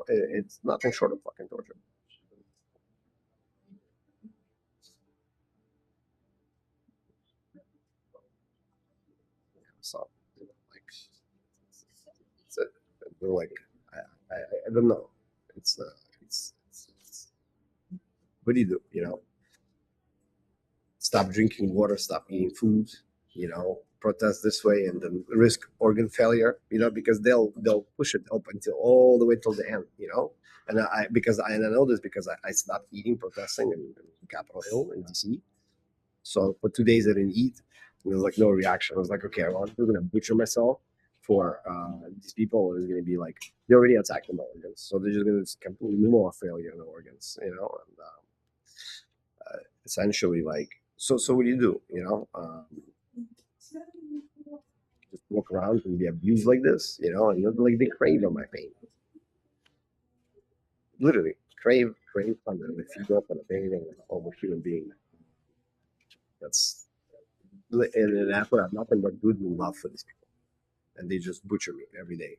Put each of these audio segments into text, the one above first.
It's nothing short of fucking torture. So, like, it's a, they're like, I don't know. It's what do you do? Stop drinking water, stop eating food, protest this way, and then risk organ failure, because they'll push it up until all the way till the end, And I know this because I stopped eating protesting in Capitol Hill in DC. So for 2 days I didn't eat. And there was like no reaction. I was like, okay, well, I'm gonna butcher myself for these people. Is gonna be like they already attacked my organs, so they're just gonna completely more failure in the organs, and essentially like so what do you do? Just walk around and be abused like this, and like they crave on my pain. Literally crave thunder. If you go up on a pain and a homo human being, that's and after I have nothing but good love for these people. And they just butcher me every day.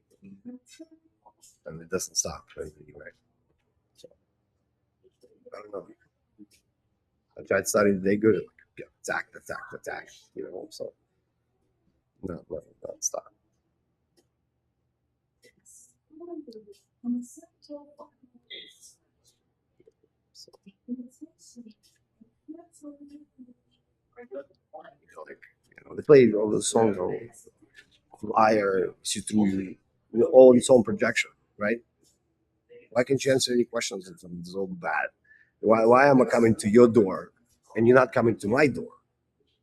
And it doesn't stop anyway. So I don't know. I tried starting the day good, like attack, so not stop. So, they play all those songs on Liar, see through all in its own projection, right? Why can't you answer any questions if it's so bad? Why am I coming to your door and you're not coming to my door?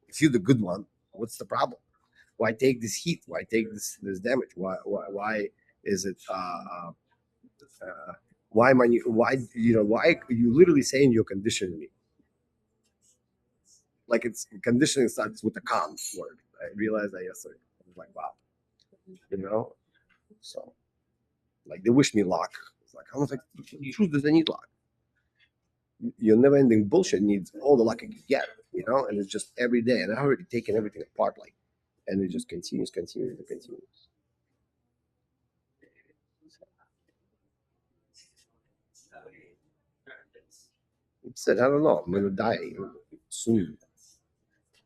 If you're the good one, what's the problem? Why take this heat? Why take this damage? Why is it? Why am I? Why are you literally saying you're conditioning me? Like it's conditioning starts with the calm word. I realized that yesterday. I was like, wow, you know. So like they wish me luck. It's like I was like, truth doesn't need luck. Your never-ending bullshit needs all the luck it can get, and it's just every day. And I already taken everything apart, like, and it just continues. It said, I don't know, I'm gonna die soon.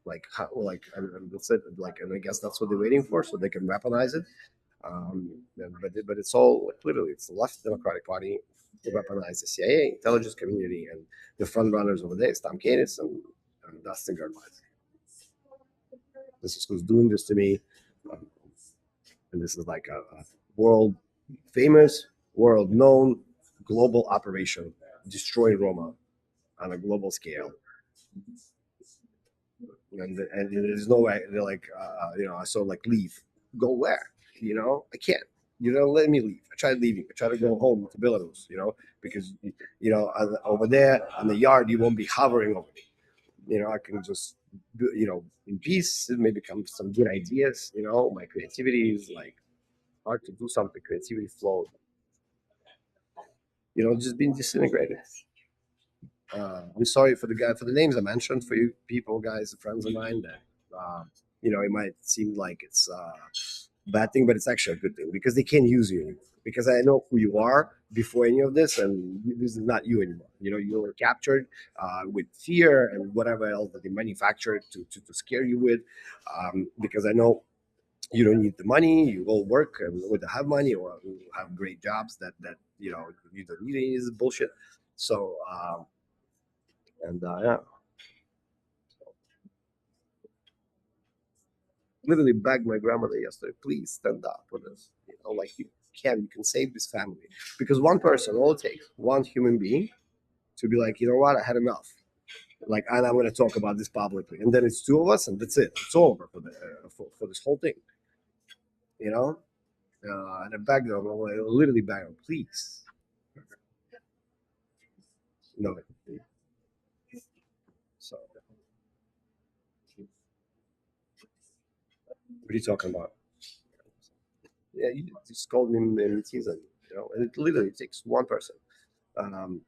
Like how? Like, and that's it. Like, and I guess that's what they're waiting for, so they can weaponize it. But it's all like literally, it's the left Democratic Party to weaponize the CIA, intelligence community, and the front runners over there, Tom Canis and Dustin Gard. This is who's doing this to me, um, and this is like a world famous, world known, global operation, destroy Roma on a global scale. And there's no way they're like, I saw like leave, go where? I can't. You don't let me leave. I tried leaving. I tried to go home to Belarus, because over there on the yard you won't be hovering over me. I can just, in peace, maybe come some good ideas. My creativity is like hard to do something. Creativity flows. Just being disintegrated. I'm sorry for the names I mentioned for you people, guys, friends of mine. That it might seem like it's a bad thing, but it's actually a good thing because they can't use you anymore. Because I know who you are before any of this, and this is not you anymore. You were captured with fear and whatever else that they manufactured to scare you with. Because I know you don't need the money. You will work and whether have money or have great jobs that you don't need any of this bullshit. So. And yeah, literally begged my grandmother yesterday, please stand up for this. Like you can save this family because one person, all it takes, one human being, to be like, you know what, I had enough. Like, and I'm going to talk about this publicly, and then it's two of us, and that's it. It's over for this whole thing. And I begged them, I literally begged them, please. No. So, what are you talking about? Yeah, you just called me in season, and it literally takes one person. Um,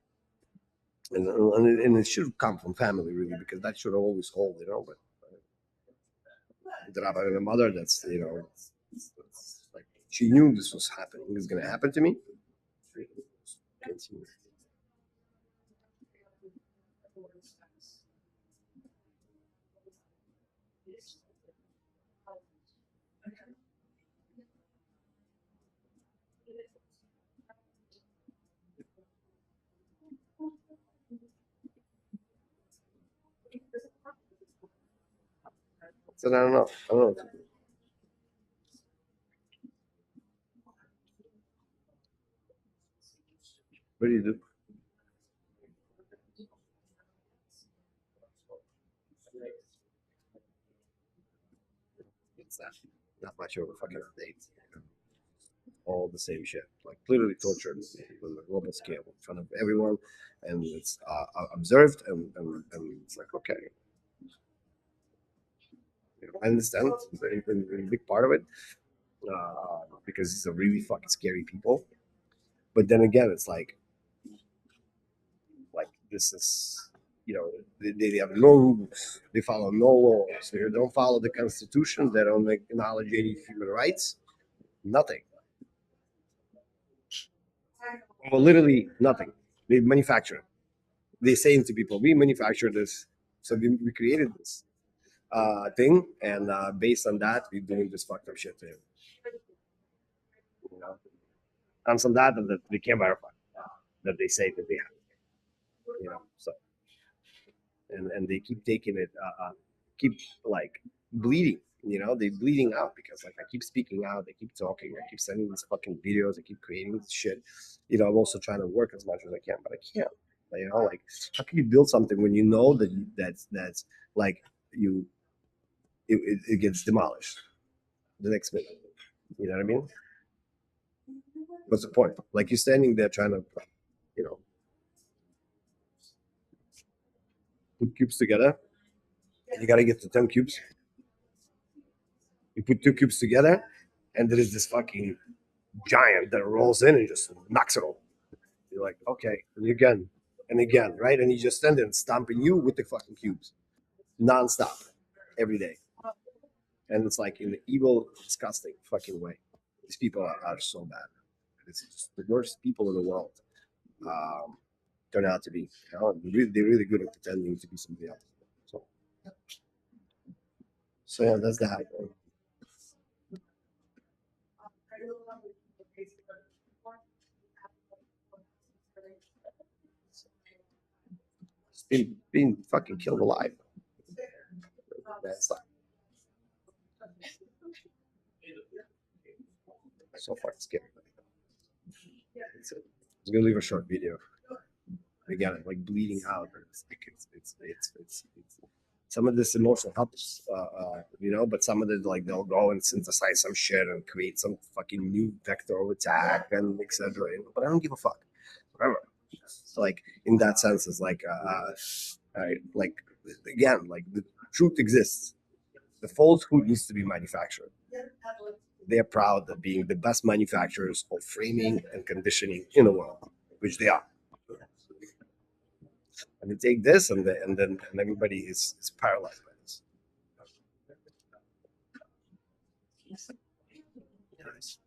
and it should come from family really because that should always hold, but the mother, that's it's like she knew this was happening, it's going to happen to me, continue. So I don't know. I don't know. What do you do? It's not much of a fucking update. All the same shit, like literally tortured on a global scale in front of everyone, and it's observed, and it's like okay, I understand a big part of it because these are really fucking scary people. But then again, it's like this is they have no rules, they follow no laws, they don't follow the constitution, they don't acknowledge any human rights, nothing. Well, literally nothing. They manufacture it. They're saying to people, we manufactured this, so we created this thing, and based on that, we're doing this fucked up shit to him. You know, and some data that we can't verify that they say that they have. So and they keep taking it, keep like bleeding. They're bleeding out because like I keep speaking out, they keep talking, I keep sending these fucking videos, I keep creating this shit. I'm also trying to work as much as I can, but I can't. Like how can you build something when you know that that's like you it gets demolished the next minute? You know what I mean? What's the point? Like you're standing there trying to, you know, put cubes together, and you got to get to 10 cubes. You put two cubes together, and there is this fucking giant that rolls in and just knocks it all. You're like, okay, and again, right? And you just stand there and stomping you with the fucking cubes, nonstop, every day. And it's like in the evil, disgusting fucking way. These people are so bad. It's just the worst people in the world. Um, Turn out to be. They're really good at pretending to be somebody else. So, so yeah, that's that. It's being fucking killed alive. That's like so fucking scary. I'm gonna leave a short video. Again, like bleeding out. It's some of this emotional helps, but some of it like they'll go and synthesize some shit and create some fucking new vector of attack and etc. But I don't give a fuck. Whatever. So like in that sense, it's like like again, like the truth exists. The falsehood needs to be manufactured. They're proud of being the best manufacturers of framing and conditioning in the world, which they are. And they take this, and everybody is paralyzed by this. Nice.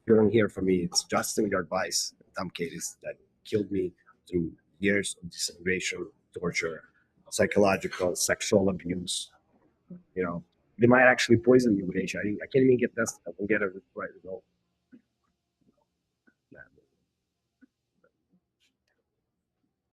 You don't hear from me. It's Dustin, Gard, Weiss, Tom Cadis that killed me through years of disintegration, torture, psychological, sexual abuse. They might actually poison me with HIV. I can't even get tested. I can get it right to go.